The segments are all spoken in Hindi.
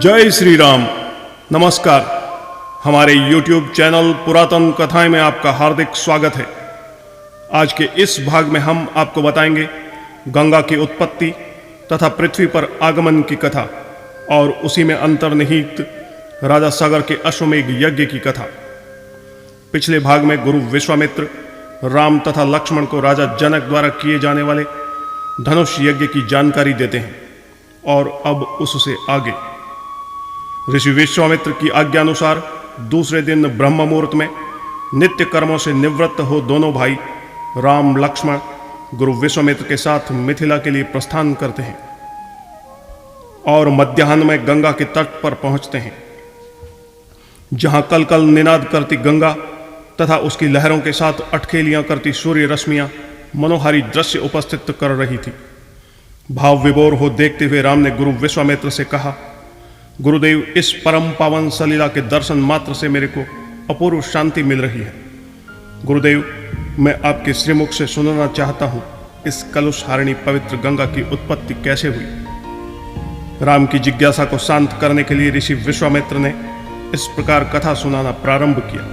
जय श्री राम। नमस्कार। हमारे YouTube चैनल पुरातन कथाएं में आपका हार्दिक स्वागत है। आज के इस भाग में हम आपको बताएंगे गंगा की उत्पत्ति तथा पृथ्वी पर आगमन की कथा और उसी में अंतर्निहित राजा सागर के अश्वमेघ यज्ञ की कथा। पिछले भाग में गुरु विश्वामित्र राम तथा लक्ष्मण को राजा जनक द्वारा किए जाने वाले धनुष यज्ञ की जानकारी देते हैं और अब उससे आगे ऋषि विश्वामित्र की आज्ञा अनुसार दूसरे दिन ब्रह्म मुहूर्त में नित्य कर्मों से निवृत्त हो दोनों भाई राम लक्ष्मण गुरु विश्वामित्र के साथ मिथिला के लिए प्रस्थान करते हैं और मध्याह्न में गंगा के तट पर पहुंचते हैं, जहां कल कल निनाद करती गंगा तथा उसकी लहरों के साथ अटखेलियां करती सूर्य रश्मियां मनोहारी दृश्य उपस्थित कर रही थी। भाव विभोर हो देखते हुए राम ने गुरु विश्वामित्र से कहा, गुरुदेव, इस परम पावन सलीला के दर्शन मात्र से मेरे को अपूर्व शांति मिल रही है। गुरुदेव, मैं आपके श्रीमुख से सुनना चाहता हूं, इस कलुष हारिणी पवित्र गंगा की उत्पत्ति कैसे हुई। राम की जिज्ञासा को शांत करने के लिए ऋषि विश्वामित्र ने इस प्रकार कथा सुनाना प्रारंभ किया।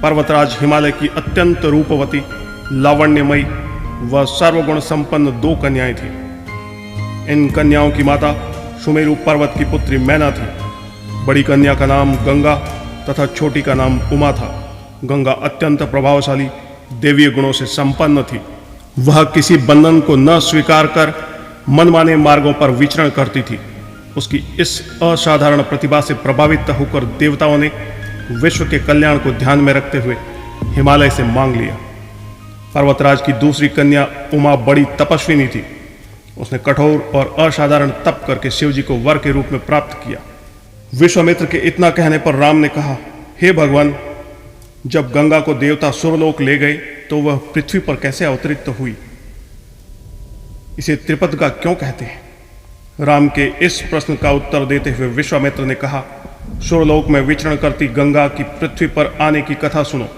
पर्वतराज हिमालय की अत्यंत रूपवती, लावण्यमयी व सर्वगुण संपन्न दो कन्याएं थीं। इन कन्याओं की माता सुमेरु पर्वत की पुत्री मैना थी। बड़ी कन्या का नाम गंगा तथा छोटी का नाम उमा था। गंगा अत्यंत प्रभावशाली देवीय गुणों से संपन्न थी। वह किसी बंधन को न स्वीकार कर मनमाने मार्गों पर विचरण करती थी। उसकी इस असाधारण प्रतिभा से प्रभावित होकर देवताओं ने विश्व के कल्याण को ध्यान में रखते हुए हिमालय से मांग लिया। पर्वतराज की दूसरी कन्या उमा बड़ी तपस्विनी थी। उसने कठोर और असाधारण तप करके शिवजी को वर के रूप में प्राप्त किया। विश्वामित्र के इतना कहने पर राम ने कहा, हे भगवान, जब गंगा को देवता सुरलोक ले गए तो वह पृथ्वी पर कैसे अवतरित हुई? इसे त्रिपदगा क्यों कहते हैं? राम के इस प्रश्न का उत्तर देते हुए विश्वामित्र ने कहा, सुरलोक में विचरण करती गंगा की पृथ्वी पर आने की कथा सुनो।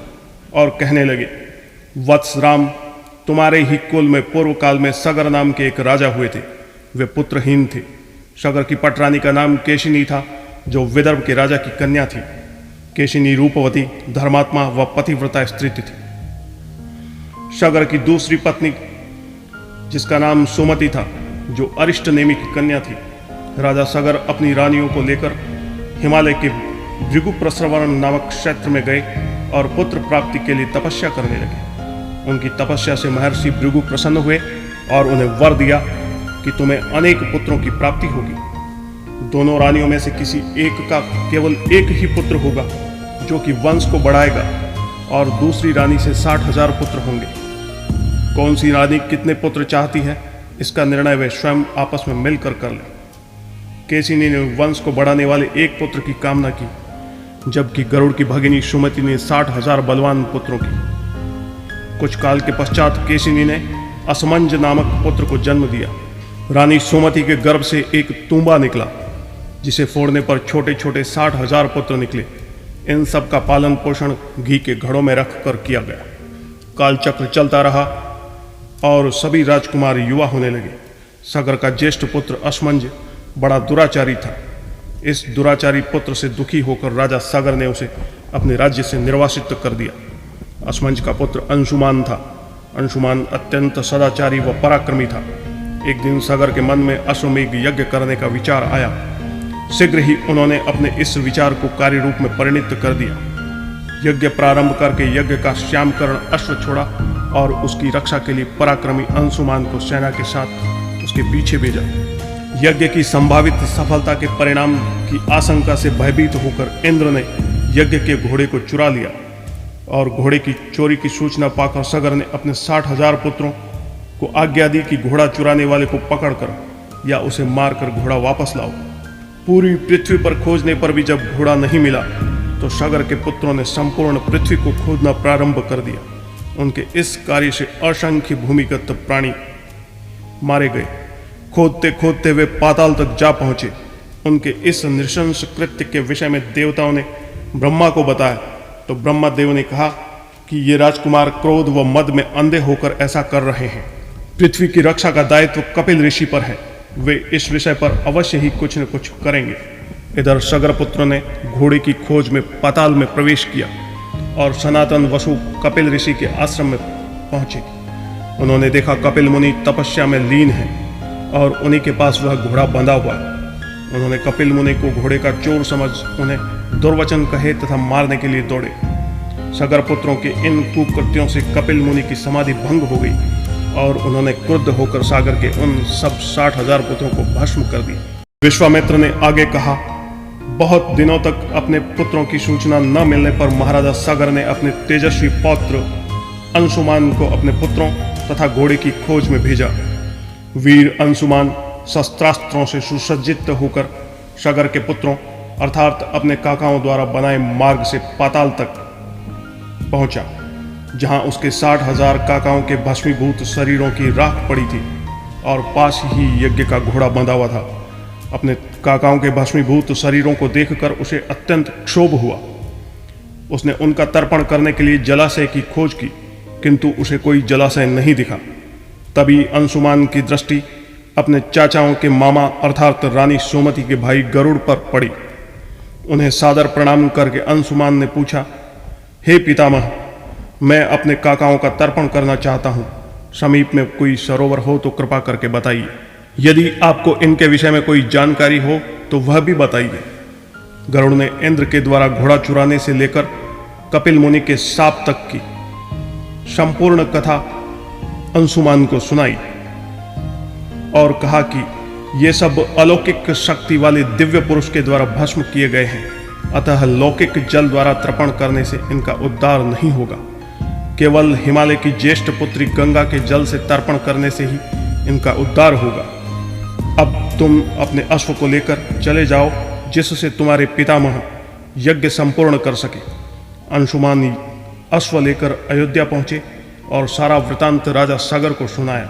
और कहने लगे, वत्स राम, तुम्हारे ही कुल में पूर्व काल में सगर नाम के एक राजा हुए थे। वे पुत्रहीन थे। सगर की पटरानी का नाम केशिनी था, जो विदर्भ के राजा की कन्या थी। केशिनी रूपवती, धर्मात्मा व पतिव्रता स्त्री थी। सगर की दूसरी पत्नी, जिसका नाम सुमति था, जो अरिष्ट नेमी की कन्या थी। राजा सगर अपनी रानियों को लेकर हिमालय के भृगु प्रस्रवण नामक क्षेत्र में गए और पुत्र प्राप्ति के लिए तपस्या करने लगे। उनकी तपस्या से महर्षि भृगु प्रसन्न हुए और उन्हें वर दिया कि तुम्हें अनेक पुत्रों की प्राप्ति होगी। दोनों रानियों में से किसी एक का केवल एक ही पुत्र होगा, जो कि वंश को बढ़ाएगा, और दूसरी रानी से 60,000 पुत्र होंगे। कौन सी रानी कितने पुत्र चाहती है, इसका निर्णय वे स्वयं आपस में मिलकर कर लें। केशिनी ने वंश को बढ़ाने वाले एक पुत्र की कामना की, जबकि गरुड़ की भगिनी सुमति ने 60,000 बलवान पुत्रों की। कुछ काल के पश्चात केशिनी ने असमंज नामक पुत्र को जन्म दिया। रानी सुमति के गर्भ से एक तूंबा निकला, जिसे फोड़ने पर छोटे छोटे 60,000 पुत्र निकले। इन सब का पालन पोषण घी के घड़ों में रख कर किया गया। काल चक्र चलता रहा और सभी राजकुमार युवा होने लगे। सगर का ज्येष्ठ पुत्र असमंज बड़ा दुराचारी था। इस दुराचारी पुत्र से दुखी होकर राजा सागर ने उसे अपने राज्य से निर्वासित कर दिया। असमंज का पुत्र अंशुमान था। अंशुमान अत्यंत सदाचारी व पराक्रमी था। एक दिन सागर के मन में अश्वमेघ यज्ञ करने का विचार आया। शीघ्र ही उन्होंने अपने इस विचार को कार्य रूप में परिणित कर दिया। यज्ञ प्रारंभ करके यज्ञ का श्यामकर्ण अश्व छोड़ा और उसकी रक्षा के लिए पराक्रमी अंशुमान को सेना के साथ उसके पीछे भेजा। यज्ञ की संभावित सफलता के परिणाम की आशंका से भयभीत होकर इंद्र ने यज्ञ के घोड़े को चुरा लिया और घोड़े की चोरी की सूचना पाकर सगर ने अपने 60,000 पुत्रों को आज्ञा दी कि घोड़ा चुराने वाले को पकड़कर या उसे मारकर घोड़ा वापस लाओ। पूरी पृथ्वी पर खोजने पर भी जब घोड़ा नहीं मिला तो सगर के पुत्रों ने संपूर्ण पृथ्वी को खोदना प्रारंभ कर दिया। उनके इस कार्य से असंख्य भूमिगत प्राणी मारे गए। खोदते खोदते वे पाताल तक जा पहुंचे। उनके इस नृशंस कृत्य के विषय में देवताओं ने ब्रह्मा को बताया तो ब्रह्मा देव ने कहा कि ये राजकुमार क्रोध व मद में अंधे होकर ऐसा कर रहे हैं। पृथ्वी की रक्षा का दायित्व कपिल ऋषि पर है। वे इस विषय पर अवश्य ही कुछ न कुछ करेंगे। इधर सगरपुत्र ने घोड़े की खोज में पाताल में प्रवेश किया और सनातन वसु कपिल ऋषि के आश्रम में पहुंचे। उन्होंने देखा कपिल मुनि तपस्या में लीन है और उन्हीं के पास वह घोड़ा बंधा हुआ है। उन्होंने कपिल मुनि को घोड़े का चोर समझ उन्हें दुर्वचन कहे तथा मारने के लिए दौड़े। सगरपुत्रों के इन कुकृत्यों से कपिल मुनि की समाधि भंग हो गई और उन्होंने क्रुद्ध होकर सागर के उन सब 60,000 पुत्रों को भस्म कर दिया। विश्वामित्र ने आगे कहा, बहुत दिनों तक अपने पुत्रों की सूचना न मिलने पर महाराजा सागर ने अपने तेजस्वी पौत्र अंशुमान को अपने पुत्रों तथा घोड़े की खोज में भेजा। वीर अंशुमान शस्त्रास्त्रों से सुसज्जित होकर सागर के पुत्रों अर्थात अपने काकाओं द्वारा बनाए मार्ग से पाताल तक पहुंचा, जहां उसके 60,000 काकाओं के भस्मीभूत शरीरों की राख पड़ी थी और पास ही यज्ञ का घोड़ा बंधा हुआ था। अपने काकाओं के भस्मीभूत शरीरों को देखकर उसे अत्यंत क्षोभ हुआ। उसने उनका तर्पण करने के लिए जलाशय की खोज की, किंतु उसे कोई जलाशय नहीं दिखा। तभी अंशुमान की दृष्टि अपने चाचाओं के मामा अर्थात रानी सोमती के भाई गरुड़ पर पड़ी। उन्हें सादर प्रणाम करके अंशुमान ने पूछा, हे पितामह, मैं अपने काकाओं का तर्पण करना चाहता हूँ। समीप में कोई सरोवर हो तो कृपा करके बताइए। यदि आपको इनके विषय में कोई जानकारी हो तो वह भी बताइए। गरुड़ ने इंद्र के द्वारा घोड़ा चुराने से लेकर कपिल मुनि के शाप तक की संपूर्ण कथा अंशुमान को सुनाई और कहा कि ये सब अलौकिक शक्ति वाले दिव्य पुरुष के द्वारा भस्म किए गए हैं, अतः लौकिक जल द्वारा तर्पण करने से इनका उद्धार नहीं होगा। केवल हिमालय की ज्येष्ठ पुत्री गंगा के जल से तर्पण करने से ही इनका उद्धार होगा। अब तुम अपने अश्व को लेकर चले जाओ, जिससे तुम्हारे पितामह यज्ञ संपूर्ण कर सके। अंशुमान अश्व लेकर अयोध्या पहुंचे और सारा वृतांत राजा सागर को सुनाया।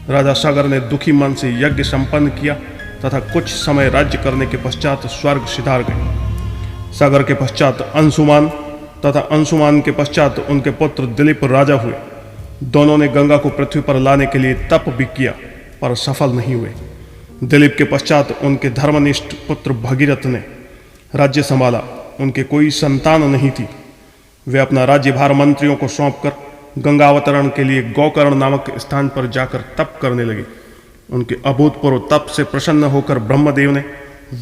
राजा सागर ने दुखी मन से यज्ञ संपन्न किया तथा कुछ समय राज्य करने के पश्चात स्वर्ग सिधार गए। सागर के पश्चात अंशुमान तथा अंशुमान के पश्चात उनके पुत्र दिलीप राजा हुए। दोनों ने गंगा को पृथ्वी पर लाने के लिए तप भी किया पर सफल नहीं हुए। दिलीप के पश्चात उनके धर्मनिष्ठ पुत्र भगीरथ ने राज्य संभाला। उनके कोई संतान नहीं थी। वे अपना राज्यभार मंत्रियों को सौंपकर गंगा अवतरण के लिए गौकर्ण नामक स्थान पर जाकर तप करने लगे। उनके अभूतपूर्व तप से प्रसन्न होकर ब्रह्मदेव ने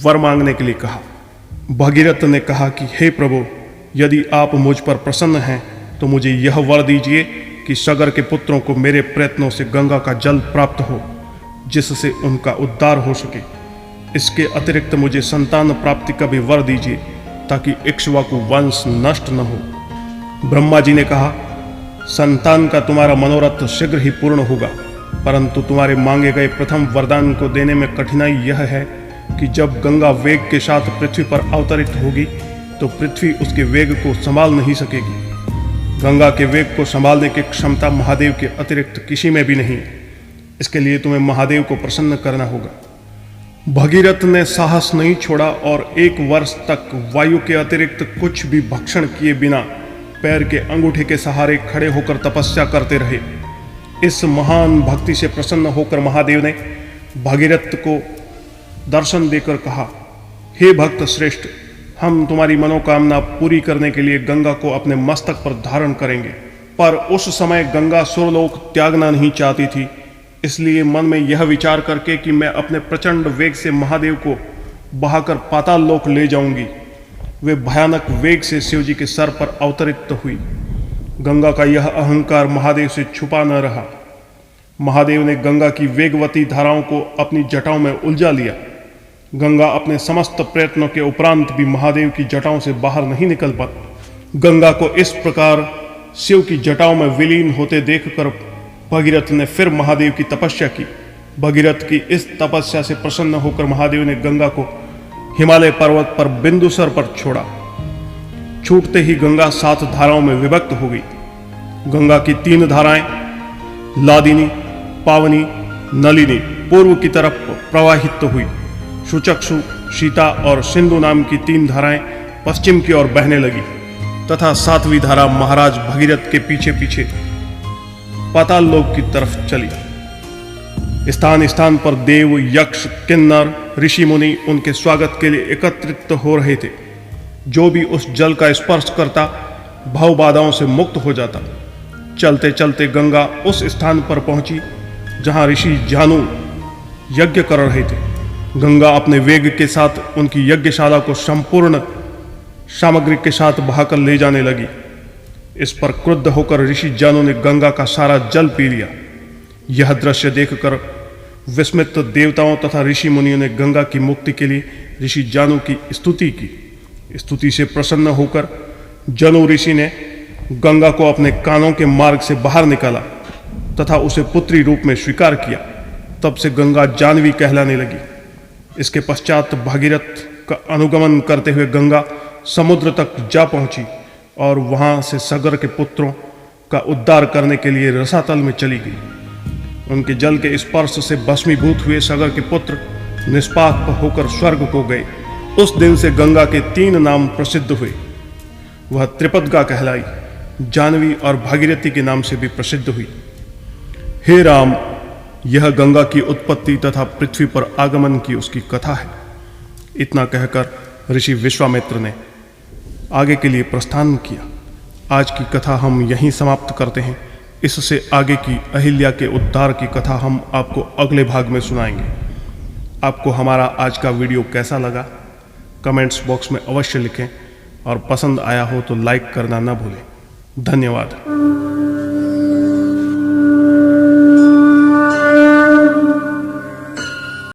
वर मांगने के लिए कहा। भगीरथ ने कहा कि हे प्रभु, यदि आप मुझ पर प्रसन्न हैं तो मुझे यह वर दीजिए कि सागर के पुत्रों को मेरे प्रयत्नों से गंगा का जल प्राप्त हो, जिससे उनका उद्धार हो सके। इसके अतिरिक्त मुझे संतान प्राप्ति का भी वर दीजिए, ताकि इक्ष्वाकु वंश नष्ट न हो। ब्रह्मा जी ने कहा, संतान का तुम्हारा मनोरथ शीघ्र ही पूर्ण होगा, परंतु तुम्हारे मांगे गए प्रथम वरदान को देने में कठिनाई यह है कि जब गंगा वेग के साथ पृथ्वी पर अवतरित होगी तो पृथ्वी उसके वेग को संभाल नहीं सकेगी। गंगा के वेग को संभालने की क्षमता महादेव के अतिरिक्त किसी में भी नहीं है। इसके लिए तुम्हें महादेव को प्रसन्न करना होगा। भगीरथ ने साहस नहीं छोड़ा और 1 वर्ष तक वायु के अतिरिक्त कुछ भी भक्षण किए बिना पैर के अंगूठे के सहारे खड़े होकर तपस्या करते रहे। इस महान भक्ति से प्रसन्न होकर महादेव ने भगीरथ को दर्शन देकर कहा, हे भक्त श्रेष्ठ, हम तुम्हारी मनोकामना पूरी करने के लिए गंगा को अपने मस्तक पर धारण करेंगे। पर उस समय गंगा सुरलोक त्यागना नहीं चाहती थी, इसलिए मन में यह विचार करके कि मैं अपने प्रचंड वेग से महादेव को बहाकर पाताल लोक ले जाऊंगी, वे भयानक वेग से शिवजी के सर पर अवतरित हुई। गंगा का यह अहंकार महादेव से छुपा न रहा। महादेव ने गंगा की वेगवती धाराओं को अपनी जटाओं में उलझा लिया। गंगा अपने समस्त प्रयत्नों के उपरांत भी महादेव की जटाओं से बाहर नहीं निकल पाती। गंगा को इस प्रकार शिव की जटाओं में विलीन होते देखकर भगीरथ ने फिर महादेव की तपस्या की। भगीरथ की इस तपस्या से प्रसन्न होकर महादेव ने गंगा को हिमालय पर्वत पर बिंदुसर पर छोड़ा। छूटते ही गंगा 7 धाराओं में विभक्त हो गई। गंगा की 3 धाराएं लादिनी, पावनी, नलिनी पूर्व की तरफ प्रवाहित हुई। सुचक्षु, सीता और सिंधु नाम की 3 धाराएं पश्चिम की ओर बहने लगी तथा 7वीं धारा महाराज भगीरथ के पीछे पीछे पाताल लोक की तरफ चली। स्थान स्थान पर देव, यक्ष, किन्नर, ऋषि मुनि उनके स्वागत के लिए एकत्रित हो रहे थे। जो भी उस जल का स्पर्श करता भव बाधाओं से मुक्त हो जाता। चलते चलते गंगा उस स्थान पर पहुंची जहां ऋषि जानु यज्ञ कर रहे थे। गंगा अपने वेग के साथ उनकी यज्ञशाला को संपूर्ण सामग्री के साथ बहाकर ले जाने लगी। इस पर क्रुद्ध होकर ऋषि जानु ने गंगा का सारा जल पी लिया। यह दृश्य देखकर विस्मित देवताओं तथा ऋषि मुनियों ने गंगा की मुक्ति के लिए ऋषि जानु की स्तुति की। स्तुति से प्रसन्न होकर जनु ऋषि ने गंगा को अपने कानों के मार्ग से बाहर निकाला तथा उसे पुत्री रूप में स्वीकार किया। तब से गंगा जानवी कहलाने लगी। इसके पश्चात भागीरथ का अनुगमन करते हुए गंगा समुद्र तक जा पहुंची और वहां से सगर के पुत्रों का उद्धार करने के लिए रसातल में चली गई। उनके जल के स्पर्श से भस्मीभूत हुए सगर के पुत्र निष्पाप होकर स्वर्ग को गए। उस दिन से गंगा के 3 नाम प्रसिद्ध हुए। वह त्रिपदगा कहलाई, जानवी और भागीरथी के नाम से भी प्रसिद्ध हुई। हे राम, यह गंगा की उत्पत्ति तथा पृथ्वी पर आगमन की उसकी कथा है। इतना कहकर ऋषि विश्वामित्र ने आगे के लिए प्रस्थान किया। आज की कथा हम यहीं समाप्त करते हैं। इससे आगे की अहिल्या के उद्धार की कथा हम आपको अगले भाग में सुनाएंगे। आपको हमारा आज का वीडियो कैसा लगा कमेंट्स बॉक्स में अवश्य लिखें और पसंद आया हो तो लाइक करना न भूलें। धन्यवाद।